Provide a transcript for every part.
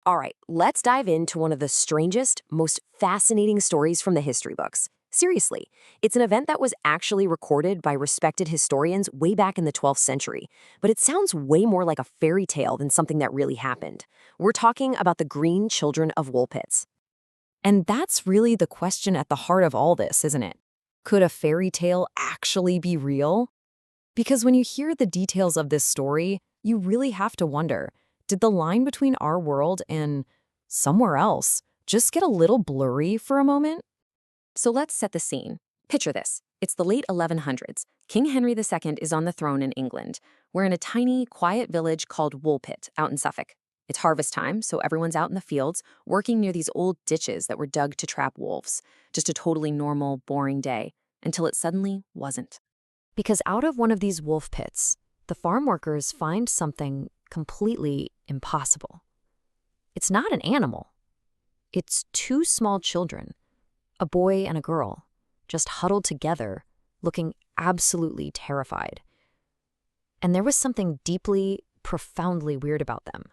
All right, let's dive into one of the strangest, most fascinating stories from the history books. Seriously, it's an event that was actually recorded by respected historians way back in the 12th century, but it sounds way more like a fairy tale than something that really happened. We're talking about the Green Children of Woolpit. And that's really the question at the heart of all this, isn't it? Could a fairy tale actually be real? Because when you hear the details of this story, you really have to wonder, did the line between our world and somewhere else just get a little blurry for a moment? So let's set the scene. Picture this. It's the late 1100s. King Henry II is on the throne in England. We're in a tiny, quiet village called Woolpit, out in Suffolk. It's harvest time, so everyone's out in the fields, working near these old ditches that were dug to trap wolves. Just a totally normal, boring day, until it suddenly wasn't. Because out of one of these wolf pits, the farm workers find something completely impossible. It's not an animal. It's two small children, a boy and a girl, just huddled together, looking absolutely terrified. And there was something deeply, profoundly weird about them.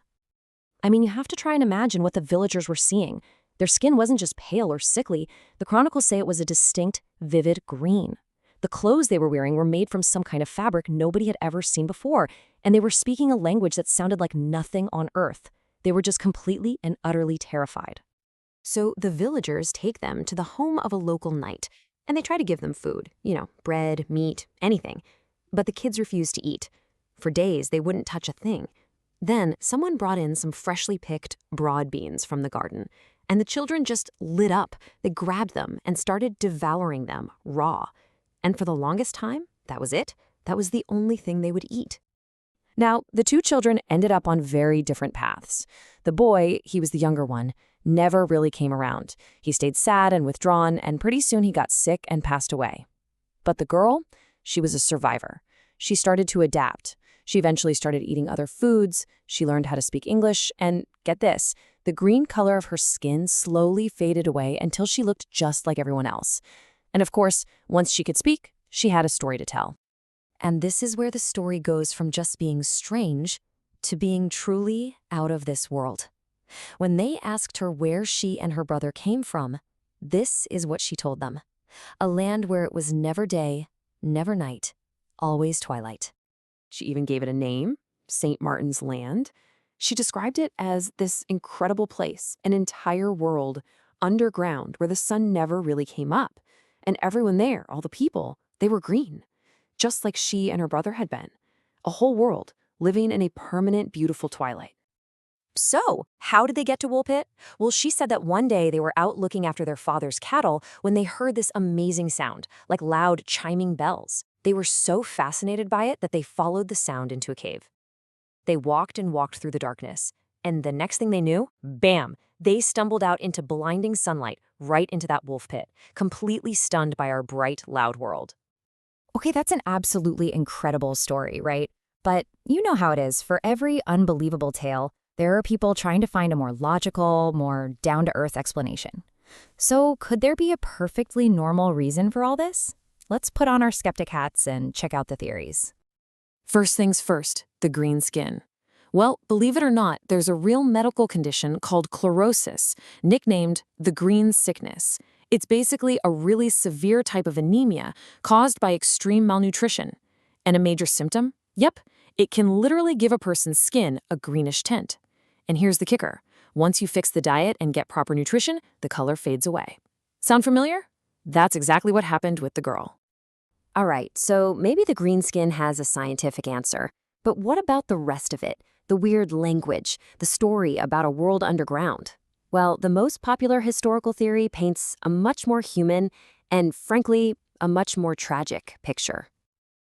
I mean, you have to try and imagine what the villagers were seeing. Their skin wasn't just pale or sickly. The chronicles say it was a distinct, vivid green. The clothes they were wearing were made from some kind of fabric nobody had ever seen before, and they were speaking a language that sounded like nothing on earth. They were just completely and utterly terrified. So the villagers take them to the home of a local knight, and they try to give them food, bread, meat, anything. But the kids refused to eat. For days, they wouldn't touch a thing. Then someone brought in some freshly picked broad beans from the garden, and the children just lit up. They grabbed them and started devouring them raw. And for the longest time, that was it. That was the only thing they would eat. Now, the two children ended up on very different paths. The boy, he was the younger one, never really came around. He stayed sad and withdrawn, and pretty soon he got sick and passed away. But the girl, she was a survivor. She started to adapt. She eventually started eating other foods. She learned how to speak English, and get this, the green color of her skin slowly faded away until she looked just like everyone else. And of course, once she could speak, she had a story to tell. And this is where the story goes from just being strange to being truly out of this world. When they asked her where she and her brother came from, this is what she told them. A land where it was never day, never night, always twilight. She even gave it a name, St. Martin's Land. She described it as this incredible place, an entire world, underground, where the sun never really came up. And everyone there, all the people, they were green, just like she and her brother had been. A whole world, living in a permanent, beautiful twilight. So, how did they get to Woolpit? Well, she said that one day they were out looking after their father's cattle when they heard this amazing sound, like loud chiming bells. They were so fascinated by it that they followed the sound into a cave. They walked and walked through the darkness, and the next thing they knew, bam, they stumbled out into blinding sunlight, right into that wolf pit, completely stunned by our bright, loud world. Okay, that's an absolutely incredible story, right? But you know how it is. For every unbelievable tale, there are people trying to find a more logical, more down-to-earth explanation. So could there be a perfectly normal reason for all this? Let's put on our skeptic hats and check out the theories. First things first, the green skin. Well, believe it or not, there's a real medical condition called chlorosis, nicknamed the green sickness. It's basically a really severe type of anemia caused by extreme malnutrition. And a major symptom? Yep, it can literally give a person's skin a greenish tint. And here's the kicker. Once you fix the diet and get proper nutrition, the color fades away. Sound familiar? That's exactly what happened with the girl. All right, so maybe the green skin has a scientific answer. But what about the rest of it? The weird language, the story about a world underground? Well, the most popular historical theory paints a much more human and, frankly, a much more tragic picture.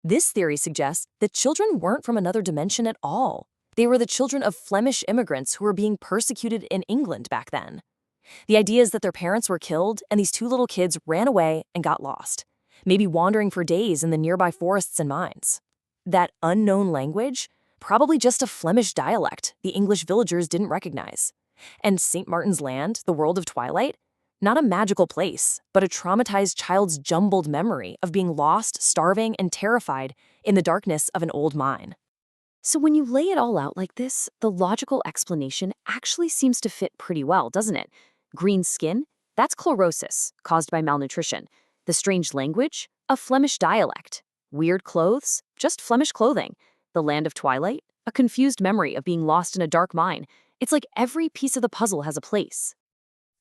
This theory suggests that children weren't from another dimension at all. They were the children of Flemish immigrants who were being persecuted in England back then. The idea is that their parents were killed and these two little kids ran away and got lost, maybe wandering for days in the nearby forests and mines. That unknown language? Probably just a Flemish dialect the English villagers didn't recognize. And St. Martin's Land, the world of twilight? Not a magical place, but a traumatized child's jumbled memory of being lost, starving, and terrified in the darkness of an old mine. So when you lay it all out like this, the logical explanation actually seems to fit pretty well, doesn't it? Green skin? That's chlorosis, caused by malnutrition. The strange language? A Flemish dialect. Weird clothes? Just Flemish clothing. The land of twilight? A confused memory of being lost in a dark mine. It's like every piece of the puzzle has a place.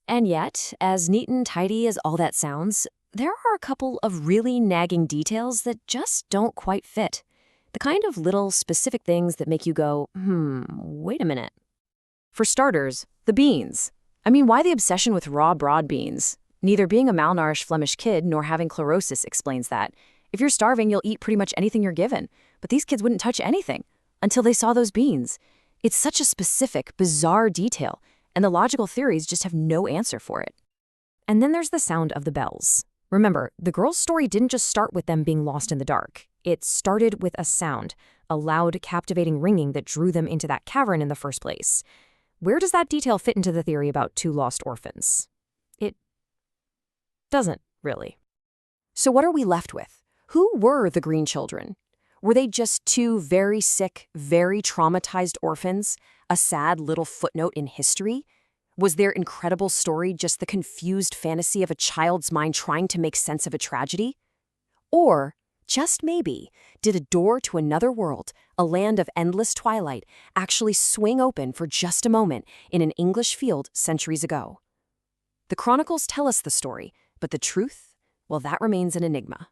And yet, as neat and tidy as all that sounds, there are a couple of really nagging details that just don't quite fit. The kind of little specific things that make you go, wait a minute. For starters, the beans. I mean, why the obsession with raw broad beans? Neither being a malnourished Flemish kid nor having chlorosis explains that. If you're starving, you'll eat pretty much anything you're given. But these kids wouldn't touch anything until they saw those beans. It's such a specific, bizarre detail, and the logical theories just have no answer for it. And then there's the sound of the bells. Remember, the girl's story didn't just start with them being lost in the dark. It started with a sound, a loud, captivating ringing that drew them into that cavern in the first place. Where does that detail fit into the theory about two lost orphans? It doesn't, really. So what are we left with? Who were the Green Children? Were they just two very sick, very traumatized orphans, a sad little footnote in history? Was their incredible story just the confused fantasy of a child's mind trying to make sense of a tragedy? Or, just maybe, did a door to another world, a land of endless twilight, actually swing open for just a moment in an English field centuries ago? The chronicles tell us the story, but the truth, well, that remains an enigma.